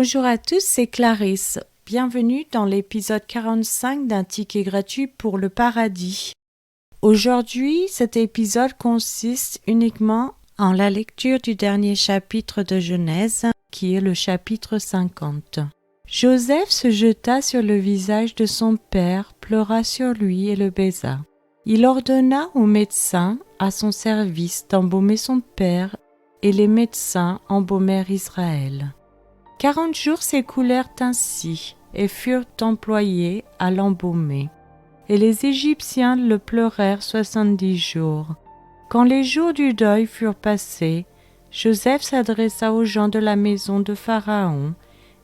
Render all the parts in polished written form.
Bonjour à tous, c'est Clarisse. Bienvenue dans l'épisode 45 d'un ticket gratuit pour le paradis. Aujourd'hui, cet épisode consiste uniquement en la lecture du dernier chapitre de Genèse, qui est le chapitre 50. Joseph se jeta sur le visage de son père, pleura sur lui et le baisa. Il ordonna aux médecins à son service d'embaumer son père, et les médecins embaumèrent Israël. 40 jours s'écoulèrent ainsi et furent employés à l'embaumer. Et les Égyptiens le pleurèrent 70 jours. Quand les jours du deuil furent passés, Joseph s'adressa aux gens de la maison de Pharaon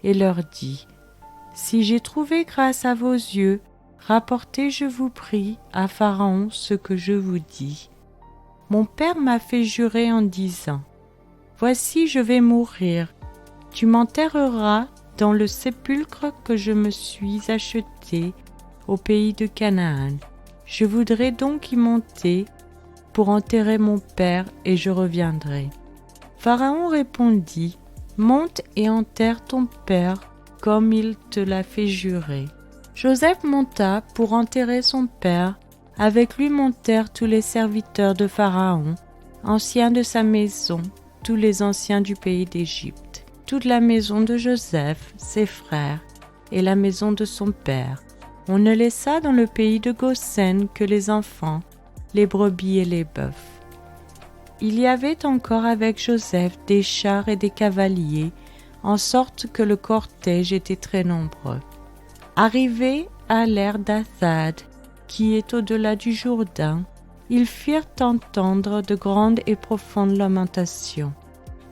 et leur dit : « Si j'ai trouvé grâce à vos yeux, rapportez, je vous prie, à Pharaon ce que je vous dis. Mon père m'a fait jurer en disant : Voici, je vais mourir. Tu m'enterreras dans le sépulcre que je me suis acheté au pays de Canaan. Je voudrais donc y monter pour enterrer mon père et je reviendrai. » Pharaon répondit : « Monte et enterre ton père comme il te l'a fait jurer. » Joseph monta pour enterrer son père. Avec lui montèrent tous les serviteurs de Pharaon, anciens de sa maison, tous les anciens du pays d'Égypte, toute la maison de Joseph, ses frères, et la maison de son père. On ne laissa dans le pays de Goshen que les enfants, les brebis et les bœufs. Il y avait encore avec Joseph des chars et des cavaliers, en sorte que le cortège était très nombreux. Arrivés à l'ère d'Athad, qui est au-delà du Jourdain, ils firent entendre de grandes et profondes lamentations.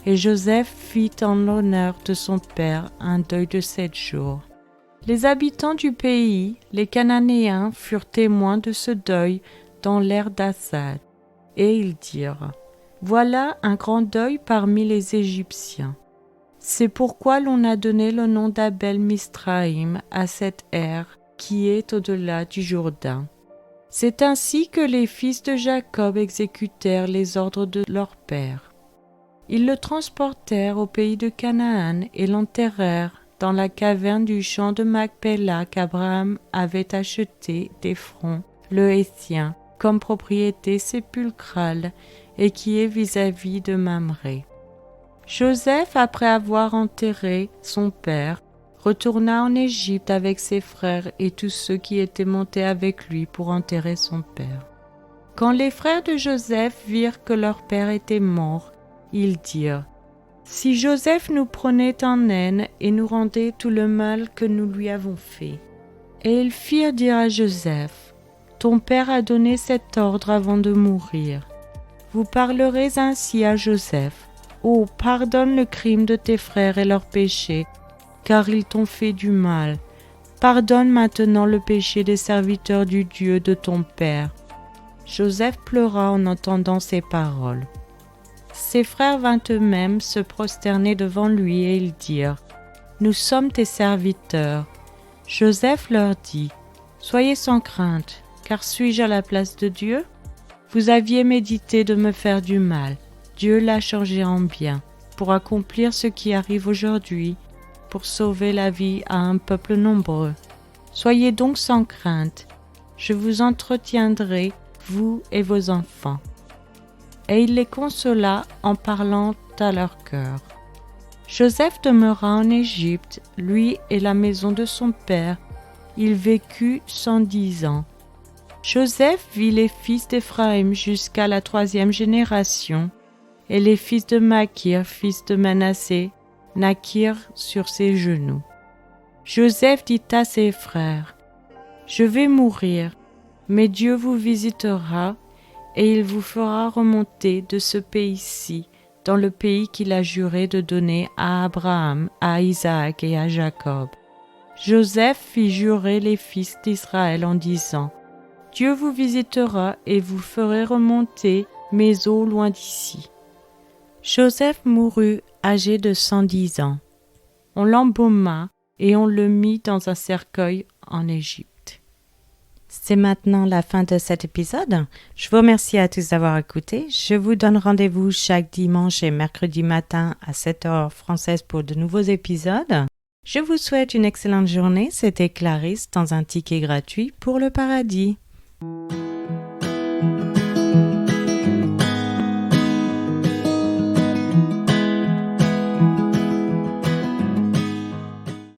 Et Joseph fit en l'honneur de son père un deuil de 7 jours. Les habitants du pays, les Cananéens, furent témoins de ce deuil dans l'ère d'Athad. Et ils dirent : Voilà un grand deuil parmi les Égyptiens. C'est pourquoi l'on a donné le nom d'Abel Misraïm à cette ère qui est au-delà du Jourdain. C'est ainsi que les fils de Jacob exécutèrent les ordres de leur père. Ils le transportèrent au pays de Canaan et l'enterrèrent dans la caverne du champ de Macpéla qu'Abraham avait acheté d'Éphron, le Héthien, comme propriété sépulcrale et qui est vis-à-vis de Mamré. Joseph, après avoir enterré son père, retourna en Égypte avec ses frères et tous ceux qui étaient montés avec lui pour enterrer son père. Quand les frères de Joseph virent que leur père était mort, ils dirent : « Si Joseph nous prenait en haine et nous rendait tout le mal que nous lui avons fait. » Et ils firent dire à Joseph : « Ton père a donné cet ordre avant de mourir. Vous parlerez ainsi à Joseph : Oh, pardonne le crime de tes frères et leurs péchés, car ils t'ont fait du mal. Pardonne maintenant le péché des serviteurs du Dieu de ton père. » Joseph pleura en entendant ces paroles. Ses frères vinrent eux-mêmes se prosterner devant lui et ils dirent : « Nous sommes tes serviteurs. » Joseph leur dit : « Soyez sans crainte, car suis-je à la place de Dieu ? Vous aviez médité de me faire du mal. Dieu l'a changé en bien, pour accomplir ce qui arrive aujourd'hui, pour sauver la vie à un peuple nombreux. Soyez donc sans crainte. Je vous entretiendrai, vous et vos enfants. » Et il les consola en parlant à leur cœur. Joseph demeura en Égypte, lui et la maison de son père. Il vécut 110 ans. Joseph vit les fils d'Éphraïm jusqu'à la 3e génération, et les fils de Makir, fils de Manassé, naquirent sur ses genoux. Joseph dit à ses frères : « Je vais mourir, mais Dieu vous visitera, et il vous fera remonter de ce pays-ci, dans le pays qu'il a juré de donner à Abraham, à Isaac et à Jacob. » Joseph fit jurer les fils d'Israël en disant : « Dieu vous visitera et vous ferez remonter mes eaux loin d'ici. » Joseph mourut âgé de 110 ans. On l'embauma et on le mit dans un cercueil en Égypte. C'est maintenant la fin de cet épisode. Je vous remercie à tous d'avoir écouté. Je vous donne rendez-vous chaque dimanche et mercredi matin à 7h française pour de nouveaux épisodes. Je vous souhaite une excellente journée. C'était Clarisse dans un ticket gratuit pour le paradis.